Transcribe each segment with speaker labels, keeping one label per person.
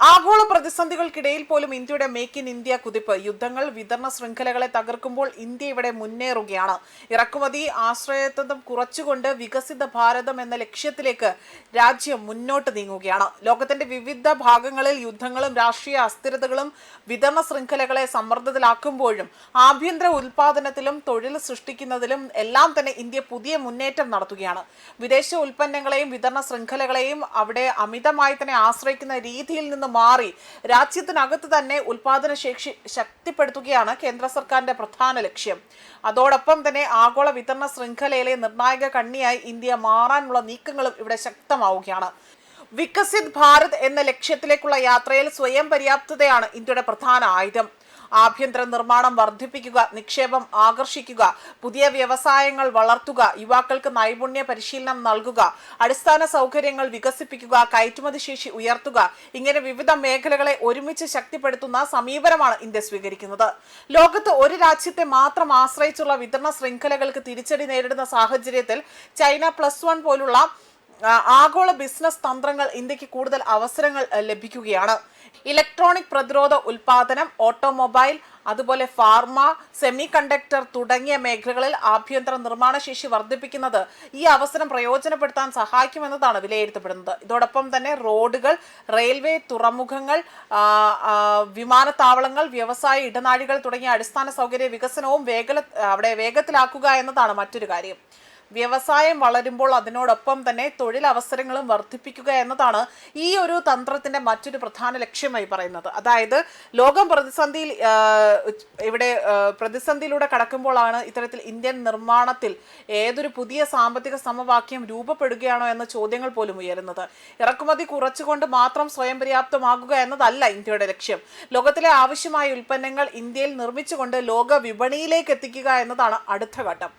Speaker 1: ആഗോള പ്രതിസന്ധികൾക്കിടയിൽ പോലും ഇന്ത്യയുടെ മേക്ക് ഇൻ ഇന്ത്യ കുതിപ്പ് യുദ്ധങ്ങൾ വിതരണ ശൃംഖലകളെ തകർക്കുമ്പോൾ ഇന്ത്യ ഇവിടെ മുന്നേറുകയാണ്. ഇറക്കുമതി ആശ്രയത്വം കുറച്ചുകൊണ്ട് വികസിത ഭാരതം എന്ന ലക്ഷ്യത്തിലേക്ക് രാജ്യം മുന്നോട്ട് നീങ്ങുകയാണ്. ലോകത്തിന്റെ വിവിധ ഭാഗങ്ങളിൽ യുദ്ധങ്ങളും രാഷ്ട്രീയ അസ്ഥിരതകളും വിതരണ ശൃംഖലകളെ സമ്മർദ്ദത്തിലാക്കുമ്പോഴും ആഭ്യന്തര ഉൽപാദനത്തിലും തൊഴിൽ സൃഷ്ടിക്കുന്നതിലും എല്ലാം തന്നെ ഇന്ത്യ പുതിയ മുന്നേറ്റം നടത്തുകയാണ്. വിദേശ ഉൽപ്പന്നങ്ങളെയും വിതരണ ശൃംഖലകളെയും അവിടെ അമിതമായി തന്നെ ആശ്രയിക്കുന്ന രീതിയിൽ നിന്ന് മാറി രാജ്യത്തിനകത്ത് തന്നെ ഉൽപാദന ശേഷി ശക്തിപ്പെടുത്തുകയാണ് കേന്ദ്ര സർക്കാരിന്റെ പ്രധാന ലക്ഷ്യം. അതോടൊപ്പം തന്നെ ആഗോള വിതരണ ശൃംഖലയിലെ നിർണായക കണ്ണിയായി ഇന്ത്യ മാറാനുള്ള നീക്കങ്ങളും ഇവിടെ ശക്തമാവുകയാണ്. വികസിത് ഭാരത് എന്ന ലക്ഷ്യത്തിലേക്കുള്ള യാത്രയിൽ സ്വയം പര്യാപ്തതയാണ് ഇന്ത്യയുടെ പ്രധാന ആയുധം. ആഭ്യന്തര നിർമ്മാണം വർദ്ധിപ്പിക്കുക, നിക്ഷേപം ആകർഷിക്കുക, പുതിയ വ്യവസായങ്ങൾ വളർത്തുക, യുവാക്കൾക്ക് നൈപുണ്യ പരിശീലനം നൽകുക, അടിസ്ഥാന സൗകര്യങ്ങൾ വികസിപ്പിക്കുക, കയറ്റുമതി ശേഷി ഉയർത്തുക, ഇങ്ങനെ വിവിധ മേഖലകളെ ഒരുമിച്ച് ശക്തിപ്പെടുത്തുന്ന സമീപനമാണ് ഇന്ത്യ സ്വീകരിക്കുന്നത്. ലോകത്ത് ഒരു രാജ്യത്തെ മാത്രം ആശ്രയിച്ചുള്ള വിതരണ ശൃംഖലകൾക്ക് തിരിച്ചടി നേരിടുന്ന സാഹചര്യത്തിൽ ചൈന +1 പോലുള്ള ആഗോള ബിസിനസ് തന്ത്രങ്ങൾ ഇന്ത്യക്ക് കൂടുതൽ അവസരങ്ങൾ ലഭിക്കുകയാണ്. ഇലക്ട്രോണിക് പ്രതിരോധ ഉൽപാദനം, ഓട്ടോമൊബൈൽ, അതുപോലെ ഫാർമ, സെമി കണ്ടക്ടർ തുടങ്ങിയ മേഖലകളിൽ ആഭ്യന്തര നിർമ്മാണ ശേഷി വർദ്ധിപ്പിക്കുന്നത് ഈ അവസരം പ്രയോജനപ്പെടുത്താൻ സഹായിക്കുമെന്നതാണ് വിലയിരുത്തപ്പെടുന്നത്. ഇതോടൊപ്പം തന്നെ റോഡുകൾ, റെയിൽവേ, തുറമുഖങ്ങൾ, വിമാനത്താവളങ്ങൾ, വ്യവസായ ഇടനാഴികൾ തുടങ്ങിയ അടിസ്ഥാന സൗകര്യ വികസനവും വേഗത്തിലാക്കുക എന്നതാണ് മറ്റൊരു കാര്യം. വ്യവസായം വളരുമ്പോൾ അതിനോടൊപ്പം തന്നെ തൊഴിലവസരങ്ങളും വർദ്ധിപ്പിക്കുക എന്നതാണ് ഈ ഒരു തന്ത്രത്തിന്റെ മറ്റൊരു പ്രധാന ലക്ഷ്യമായി പറയുന്നത്. അതായത് ലോകം പ്രതിസന്ധിയിലൂടെ കടക്കുമ്പോഴാണ് ഇത്തരത്തിൽ ഇന്ത്യൻ നിർമ്മാണത്തിൽ ഏതൊരു പുതിയ സാമ്പത്തിക സമവാക്യം രൂപപ്പെടുകയാണോ എന്ന ചോദ്യങ്ങൾ പോലും ഉയരുന്നത്. ഇറക്കുമതി കുറച്ചുകൊണ്ട് മാത്രം സ്വയം പര്യാപ്തമാകുക എന്നതല്ല ഇന്ത്യയുടെ ലക്ഷ്യം. ലോകത്തിലെ ആവശ്യമായ ഉൽപ്പന്നങ്ങൾ ഇന്ത്യയിൽ നിർമ്മിച്ചുകൊണ്ട് ലോക വിപണിയിലേക്ക് എത്തിക്കുക എന്നതാണ് അടുത്ത ഘട്ടം.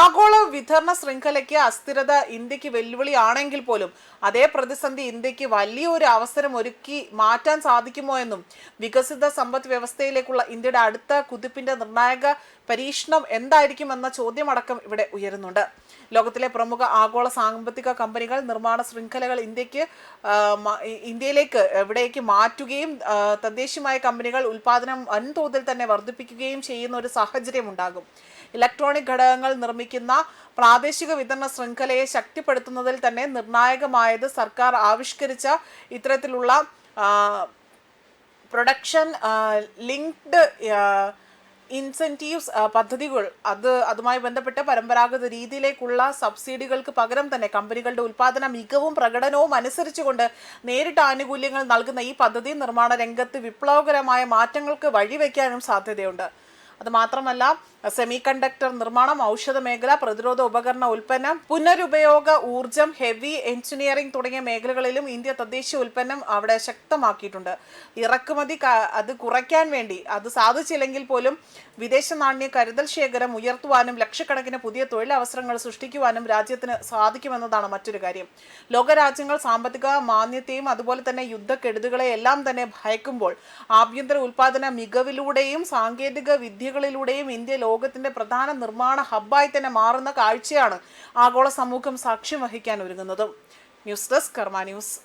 Speaker 1: ആഗോള വിതരണ ശൃംഖലയ്ക്ക് അസ്ഥിരത ഇന്ത്യക്ക് വെല്ലുവിളിയാണെങ്കിൽ പോലും അതേ പ്രതിസന്ധി ഇന്ത്യക്ക് വലിയൊരു അവസരം ഒരുക്കി മാറ്റാൻ സാധിക്കുമോ എന്നും വികസിത സമ്പദ് വ്യവസ്ഥയിലേക്കുള്ള ഇന്ത്യയുടെ അടുത്ത കുതിപ്പിന്റെ നിർണായക പരീക്ഷണം എന്തായിരിക്കുമെന്ന ചോദ്യമടക്കം ഇവിടെ ഉയരുന്നുണ്ട്. ലോകത്തിലെ പ്രമുഖ ആഗോള സാമ്പത്തിക കമ്പനികൾ നിർമ്മാണ ശൃംഖലകൾ ഇന്ത്യയിലേക്ക് എവിടേക്ക് മാറ്റുകയും തദ്ദേശീയമായ കമ്പനികൾ ഉൽപാദനം വൻതോതിൽ തന്നെ വർദ്ധിപ്പിക്കുകയും ചെയ്യുന്ന ഒരു സാഹചര്യം ഉണ്ടാകും. ഇലക്ട്രോണിക് ഘടകങ്ങൾ നിർമ്മിക്കുന്ന പ്രാദേശിക വിതരണ ശൃംഖലയെ ശക്തിപ്പെടുത്തുന്നതിൽ തന്നെ നിർണായകമായത് സർക്കാർ ആവിഷ്കരിച്ച ഇത്തരത്തിലുള്ള പ്രൊഡക്ഷൻ ലിങ്ക്ഡ് ഇൻസെൻറ്റീവ്സ് പദ്ധതികൾ. അതുമായി ബന്ധപ്പെട്ട് പരമ്പരാഗത രീതിയിലേക്കുള്ള സബ്സിഡികൾക്ക് പകരം തന്നെ കമ്പനികളുടെ ഉൽപാദന മികവും പ്രകടനവും അനുസരിച്ചുകൊണ്ട് നേരിട്ട് ആനുകൂല്യങ്ങൾ നൽകുന്ന ഈ പദ്ധതി നിർമ്മാണ രംഗത്ത് വിപ്ലവകരമായ മാറ്റങ്ങൾക്ക് വഴിവെക്കാനും സാധ്യതയുണ്ട്. അതുമാത്രമല്ല, സെമി കണ്ടക്ടർ നിർമ്മാണം, ഔഷധ മേഖല, പ്രതിരോധ ഉപകരണ ഉൽപ്പന്നം, പുനരുപയോഗ ഊർജം, ഹെവി എഞ്ചിനീയറിംഗ് തുടങ്ങിയ മേഖലകളിലും ഇന്ത്യ തദ്ദേശീയ ഉൽപ്പന്നം അവിടെ ശക്തമാക്കിയിട്ടുണ്ട്. ഇറക്കുമതി അത് കുറയ്ക്കാൻ വേണ്ടി അത് സാധിച്ചില്ലെങ്കിൽ പോലും വിദേശ നാണ്യ കരുതൽ ശേഖരം ഉയർത്തുവാനും ലക്ഷക്കണക്കിന് പുതിയ തൊഴിലവസരങ്ങൾ സൃഷ്ടിക്കുവാനും രാജ്യത്തിന് സാധിക്കുമെന്നതാണ് മറ്റൊരു കാര്യം. ലോകരാജ്യങ്ങൾ സാമ്പത്തിക മാന്ദ്യത്തെയും അതുപോലെ തന്നെ യുദ്ധക്കെടുതികളെ എല്ലാം തന്നെ ഭയക്കുമ്പോൾ ആഭ്യന്തര ഉൽപാദന മികവിലൂടെയും സാങ്കേതിക വിദ്യകളിലൂടെയും ഇന്ത്യ ലോകത്തിന്റെ പ്രധാന നിർമ്മാണ ഹബ്ബായി തന്നെ മാറുന്ന കാഴ്ചയാണ് ആഗോള സമൂഹം സാക്ഷ്യം വഹിക്കാൻ ഒരുങ്ങുന്നതും. ന്യൂസ് ഡെസ്ക് കർമ്മ ന്യൂസ്.